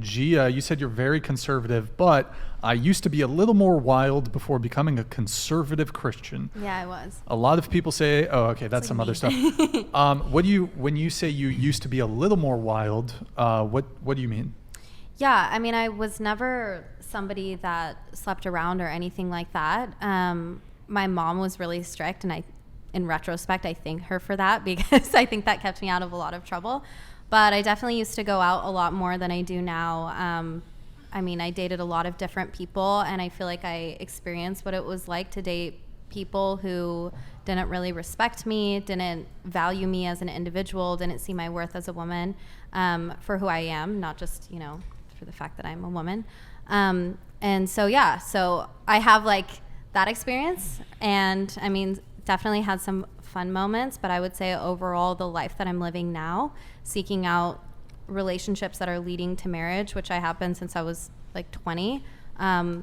Gia, you said you're very conservative, but I used to be a little more wild before becoming a conservative Christian. Yeah, I was. A lot of people say, oh, okay, that's some other stuff. When you say you used to be a little more wild, what do you mean? Yeah, I mean, I was never somebody that slept around or anything like that. My mom was really strict, and in retrospect, I thank her for that because I think that kept me out of a lot of trouble. But I definitely used to go out a lot more than I do now. I mean, I dated a lot of different people, and I feel like I experienced what it was like to date people who didn't really respect me, didn't value me as an individual, didn't see my worth as a woman for who I am, not just, for the fact that I'm a woman. And so, yeah, so I have like that experience, and I mean, definitely had some fun moments, but I would say overall the life that I'm living now, seeking out relationships that are leading to marriage, which I have been since I was like 20, I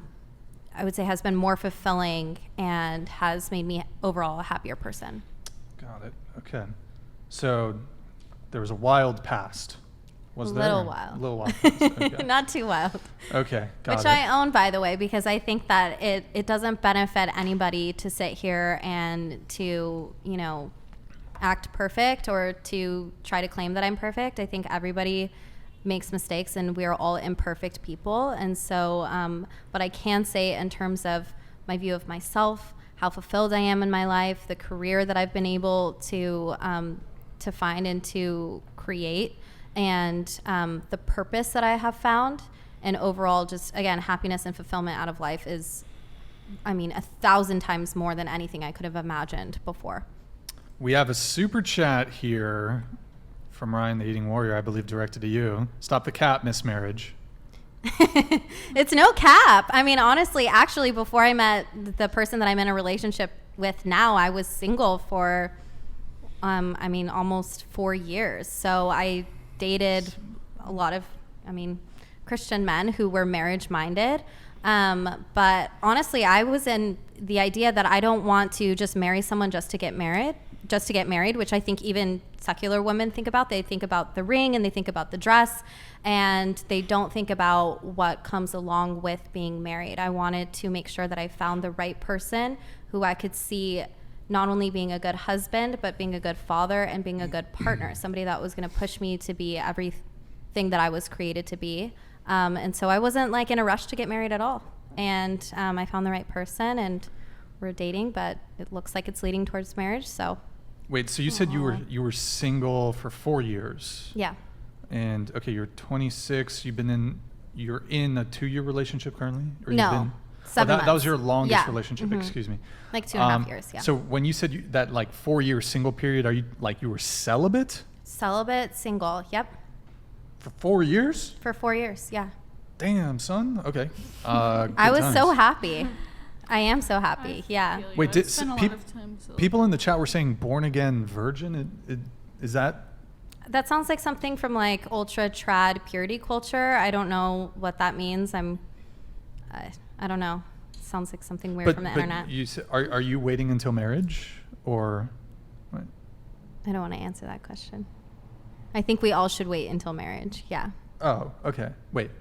would say has been more fulfilling and has made me overall a happier person. Got it. Okay. So there was a wild past. Was there? A little wild. Okay. Not too wild. Okay, got it. Which I own, by the way, because I think that it doesn't benefit anybody to sit here and to, act perfect or to try to claim that I'm perfect. I think everybody makes mistakes, and we are all imperfect people. And so what I can say in terms of my view of myself, how fulfilled I am in my life, the career that I've been able to find and to create, and the purpose that I have found, and overall just, again, happiness and fulfillment out of life is, 1,000 times more than anything I could have imagined before. We have a super chat here from Ryan, the Eating Warrior, I believe directed to you. Stop the cap, Miss Marriage. It's no cap. I mean, honestly, actually, before I met the person that I'm in a relationship with now, I was single for, almost 4 years. So I dated a lot of, Christian men who were marriage-minded. But honestly, I was in the idea that I don't want to just marry someone just to get married, which I think even secular women think about. They think about the ring and they think about the dress, and they don't think about what comes along with being married. I wanted to make sure that I found the right person who I could see not only being a good husband, but being a good father and being a good partner, somebody that was going to push me to be everything that I was created to be. And so I wasn't like in a rush to get married at all. And I found the right person, and we're dating, but it looks like it's leading towards marriage. So. Wait, so you said you were single for 4 years? Yeah. And okay, you're 26. You're in a 2-year relationship currently? Or no. You've been, 7 months. That was your longest Yeah. relationship. Mm-hmm. Excuse me. Like 2.5 years. Yeah. So when you said that like 4-year single period, are you like you were celibate? Celibate, single. Yep. For 4 years? For 4 years. Yeah. Damn, son. Okay. I was so happy. I am so happy. Yeah. Wait, people in the chat were saying born again virgin. Is that? That sounds like something from like ultra trad purity culture. I don't know what that means. I don't know. It sounds like something weird from the internet. Are you waiting until marriage or? What? I don't want to answer that question. I think we all should wait until marriage. Yeah. Oh, okay. Wait.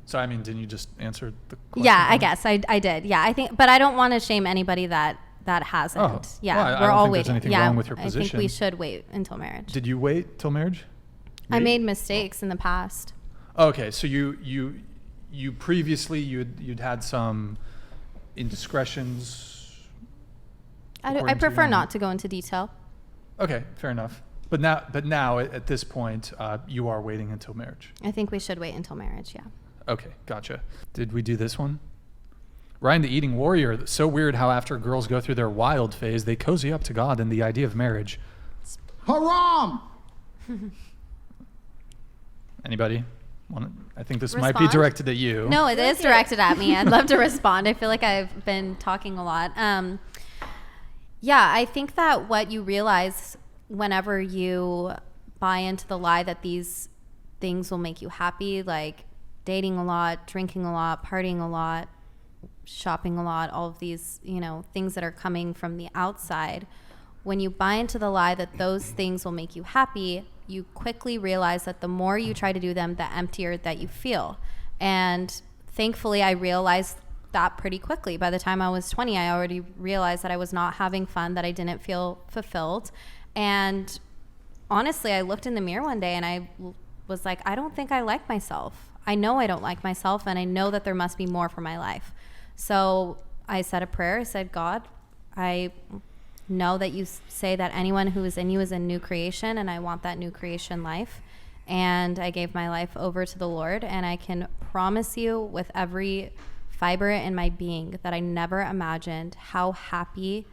So, didn't you just answer the question? Yeah, I guess I did. Yeah, I think, but I don't want to shame anybody that hasn't. Oh, yeah, well, we're all waiting. There's anything wrong with your position. I think we should wait until marriage. Did you wait till marriage? I made mistakes in the past. Okay, so you previously you'd had some indiscretions. I prefer not to go into detail. Okay, fair enough. But now at this point, you are waiting until marriage. I think we should wait until marriage. Yeah. Okay, gotcha. Did we do this one? Ryan, the Eating Warrior. So weird how after girls go through their wild phase, they cozy up to God and the idea of marriage. Haram! Anybody? I think this might be directed at you. No, it is directed at me. I'd love to respond. I feel like I've been talking a lot. Yeah, I think that what you realize whenever you buy into the lie that these things will make you happy, like dating a lot, drinking a lot, partying a lot, shopping a lot, all of these, things that are coming from the outside. When you buy into the lie that those things will make you happy, you quickly realize that the more you try to do them, the emptier that you feel. And thankfully, I realized that pretty quickly. By the time I was 20, I already realized that I was not having fun, that I didn't feel fulfilled. And honestly, I looked in the mirror one day and I was like, I don't think I like myself. I know I don't like myself, and I know that there must be more for my life. So I said a prayer. I said, God, I know that you say that anyone who is in you is a new creation, and I want that new creation life. And I gave my life over to the Lord, and I can promise you with every fiber in my being that I never imagined how happy,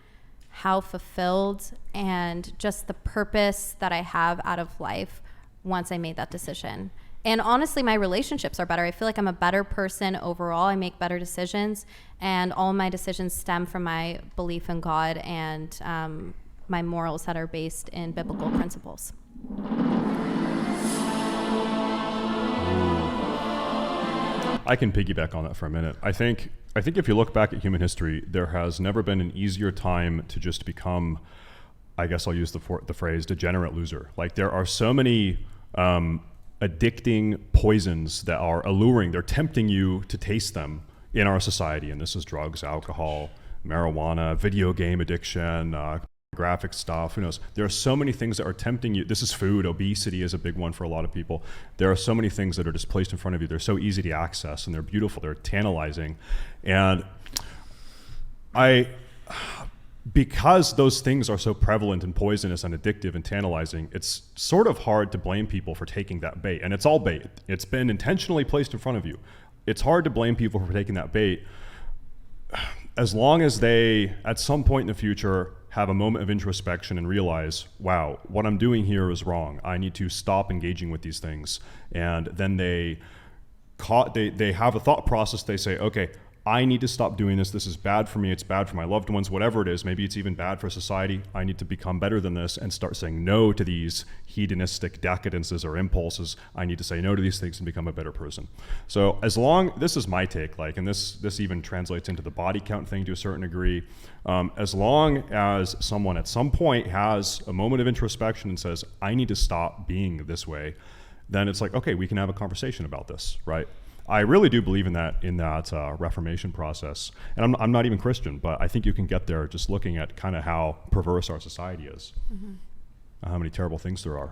how fulfilled, and just the purpose that I have out of life once I made that decision. And honestly, my relationships are better. I feel like I'm a better person overall. I make better decisions, and all my decisions stem from my belief in God and my morals that are based in biblical principles. I can piggyback on that for a minute. I think if you look back at human history, there has never been an easier time to just become, I guess I'll use the phrase, degenerate loser. Like, there are so many addicting poisons that are alluring. They're tempting you to taste them in our society. And this is drugs, alcohol, marijuana, video game addiction, graphic stuff, who knows. There are so many things that are tempting you. This is food. Obesity is a big one for a lot of people. There are so many things that are just placed in front of you. They're so easy to access, and they're beautiful. They're tantalizing. And because those things are so prevalent and poisonous and addictive and tantalizing, it's sort of hard to blame people for taking that bait. And it's all bait. It's been intentionally placed in front of you. It's hard to blame people for taking that bait as long as they, at some point in the future, have a moment of introspection and realize, wow, what I'm doing here is wrong. I need to stop engaging with these things. And then they have a thought process. They say, okay, I need to stop doing this. This is bad for me. It's bad for my loved ones, whatever it is. Maybe it's even bad for society. I need to become better than this and start saying no to these hedonistic decadences or impulses. I need to say no to these things and become a better person. So this is my take, and this even translates into the body count thing to a certain degree. As long as someone at some point has a moment of introspection and says, I need to stop being this way, then it's like, okay, we can have a conversation about this, right? I really do believe in that Reformation process. And I'm not even Christian, but I think you can get there just looking at kind of how perverse our society is, how many terrible things there are.